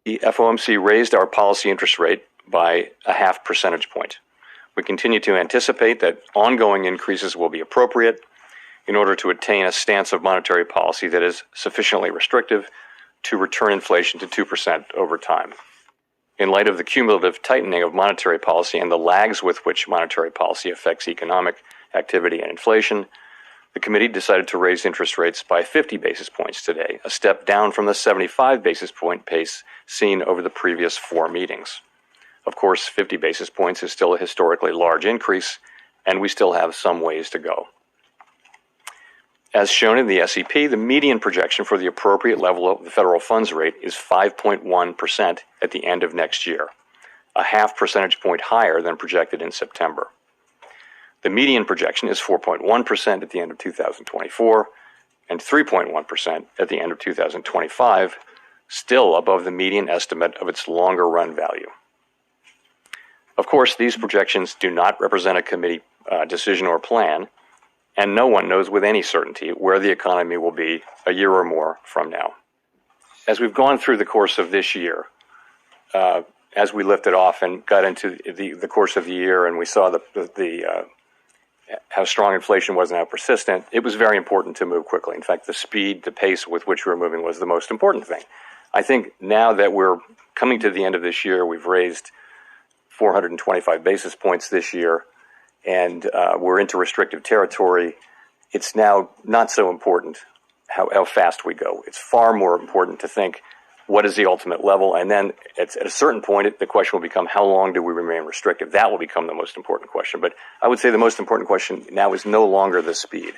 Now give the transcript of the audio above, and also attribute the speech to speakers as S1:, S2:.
S1: The FOMC raised our policy interest rate by a half percentage point. We continue to anticipate that ongoing increases will be appropriate in order to attain a stance of monetary policy that is sufficiently restrictive to return inflation to 2% over time. In light of the cumulative tightening of monetary policy and the lags with which monetary policy affects economic activity and inflation, the committee decided to raise interest rates by 50 basis points today, a step down from the 75 basis point pace seen over the previous 4 meetings. Of course, 50 basis points is still a historically large increase, and we still have some ways to go. As shown in the SEP, the median projection for the appropriate level of the federal funds rate is 5.1% at the end of next year, a half percentage point higher than projected in September. The median projection is 4.1% at the end of 2024 and 3.1% at the end of 2025, still above the median estimate of its longer run value. Of course, these projections do not represent a committee decision or plan, and no one knows with any certainty where the economy will be a year or more from now. As we've gone through the course of this year, as we lifted off and got into the course of the year and we saw how strong inflation was and how persistent, it was very important to move quickly. In fact, the speed, the pace with which we were moving was the most important thing. I think now that we're coming to the end of this year, we've raised 425 basis points this year, and we're into restrictive territory. It's now not so important how fast we go. It's far more important to think, what is the ultimate level? And then at a certain point, the question will become, how long do we remain restrictive? That will become the most important question. But I would say the most important question now is no longer the speed.